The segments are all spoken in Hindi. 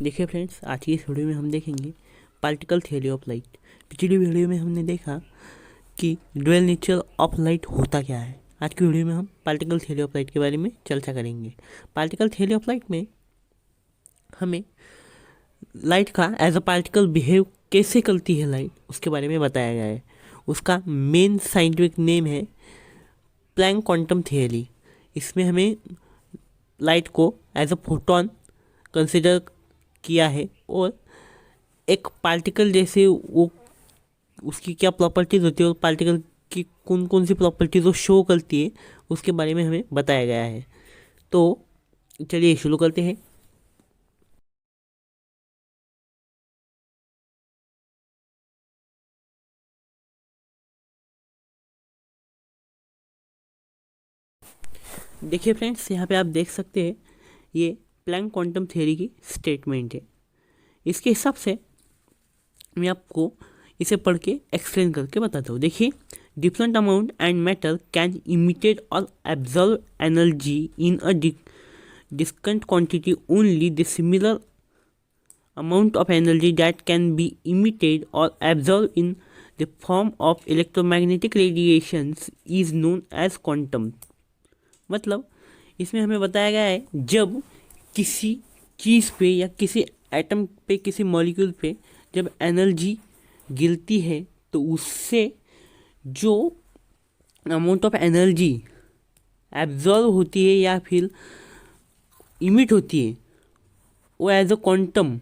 देखिए फ्रेंड्स, आज की इस वीडियो में हम देखेंगे पार्टिकल थ्योरी ऑफ लाइट। पिछली वीडियो में हमने देखा कि ड्यूअल नेचर ऑफ लाइट होता क्या है। आज की वीडियो में हम पार्टिकल थ्योरी ऑफ लाइट के बारे में चर्चा करेंगे। पार्टिकल थ्योरी ऑफ लाइट में हमें लाइट का एज अ पार्टिकल बिहेव कैसे करती है लाइट, उसके बारे में बताया गया है। उसका मेन साइंटिफिक नेम है प्लैंक क्वांटम थियरी। इसमें हमें लाइट को एज अ फोटोन कंसिडर किया है और एक पार्टिकल जैसे वो उसकी क्या प्रॉपर्टीज़ होती है और पार्टिकल की कौन कौन सी प्रॉपर्टीज़ वो शो करती है उसके बारे में हमें बताया गया है। तो चलिए शुरू करते हैं। देखिए फ्रेंड्स, यहाँ पे आप देख सकते हैं ये प्लैंक क्वांटम थ्योरी की स्टेटमेंट है। इसके हिसाब से मैं आपको इसे पढ़ के एक्सप्लेन करके बताता हूँ। देखिए, different amount and matter can emitted और absorb energy in a discrete quantity. Only the similar amount of energy that can be emitted or absorbed in the form of electromagnetic radiations is known as quantum. मतलब इसमें हमें बताया गया है जब किसी चीज़ पे या किसी एटम पे, किसी मॉलिक्यूल पे जब एनर्जी गिरती है तो उससे जो अमाउंट ऑफ एनर्जी एब्जॉर्व होती है या फिर इमिट होती है वो एज अ क्वांटम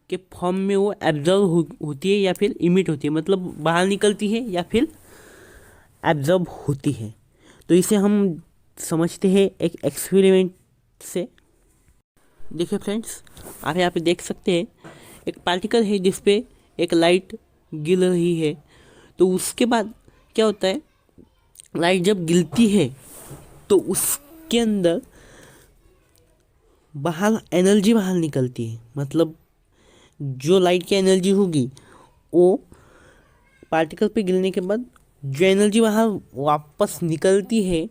के फॉर्म में वो एब्जॉर्व होती है या फिर इमिट होती है, मतलब बाहर निकलती है या फिर एब्जॉर्ब होती है। तो इसे हम समझते हैं एक एक्सपेरिमेंट से। देखिए फ्रेंड्स, आप यहाँ पे देख सकते हैं एक पार्टिकल है जिस पे एक लाइट गिर रही है। तो उसके बाद क्या होता है, लाइट जब गिरती है तो उसके अंदर बाहर एनर्जी बाहर निकलती है। मतलब जो लाइट की एनर्जी होगी वो पार्टिकल पे गिरने के बाद जो एनर्जी बाहर वापस निकलती है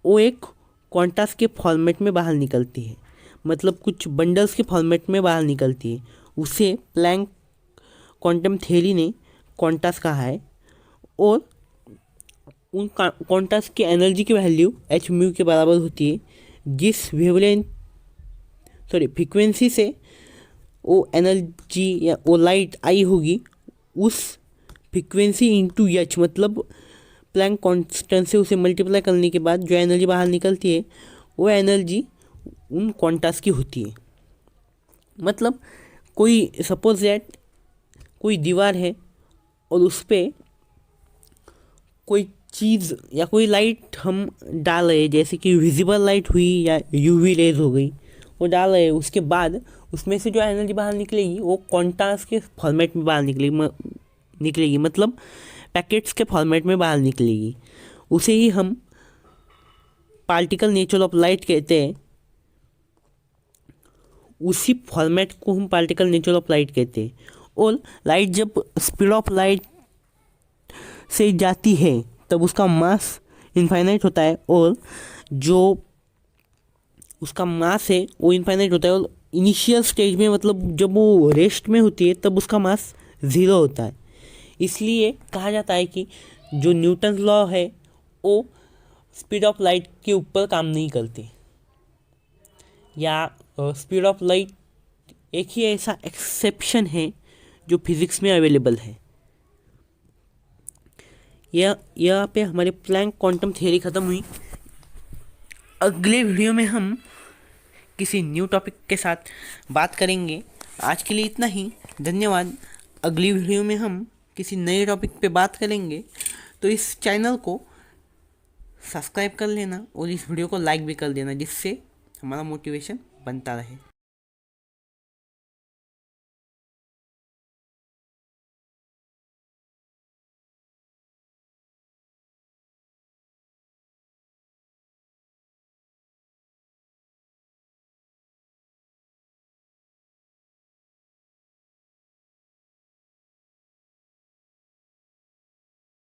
वो एक क्वांटस के फॉर्मेट में बाहर निकलती है, मतलब कुछ बंडल्स के फॉर्मेट में बाहर निकलती है। उसे प्लैंक क्वांटम थ्योरी ने क्वांटस कहा है। और उन क्वांटस की एनर्जी की वैल्यू एच म्यू के बराबर होती है, जिस वेवलेंथ फ्रीक्वेंसी से वो एनर्जी या वो लाइट आई होगी उस फ्रीक्वेंसी इंटू एच, मतलब प्लैंक कांस्टेंट से उसे मल्टीप्लाई करने के बाद जो एनर्जी बाहर निकलती है वो एनर्जी उन क्वांटस की होती है। मतलब कोई सपोज दैट कोई दीवार है और उस पर कोई चीज़ या कोई लाइट हम डाल रहे हैं, जैसे कि विजिबल लाइट हुई या यूवी रेज हो गई, वो डाल रहे हैं। उसके बाद उसमें से जो एनर्जी बाहर निकलेगी वो क्वांटस के फॉर्मेट में बाहर निकलेगी, मतलब पैकेट्स के फॉर्मेट में बाहर निकलेगी। उसे ही हम पार्टिकल नेचर ऑफ लाइट कहते हैं। उसी फॉर्मेट को हम पार्टिकल नेचर ऑफ लाइट कहते हैं। और लाइट जब स्पीड ऑफ लाइट से जाती है तब उसका मास इनफाइनाइट होता है, और जो उसका मास है वो इनफाइनाइट होता है। और इनिशियल स्टेज में, मतलब जब वो रेस्ट में होती है तब उसका मास ज़ीरो होता है। इसलिए कहा जाता है कि जो न्यूटन लॉ है वो स्पीड ऑफ लाइट के ऊपर काम नहीं करते, या स्पीड ऑफ लाइट एक ही ऐसा एक्सेप्शन है जो फिज़िक्स में अवेलेबल है। यहाँ पे हमारे प्लैंक क्वांटम थ्योरी ख़त्म हुई। अगले वीडियो में हम किसी न्यू टॉपिक के साथ बात करेंगे। आज के लिए इतना ही, धन्यवाद। अगली वीडियो में हम किसी नए टॉपिक पे बात करेंगे, तो इस चैनल को सब्सक्राइब कर लेना और इस वीडियो को लाइक भी कर देना, जिससे हमारा मोटिवेशन बनता रहे।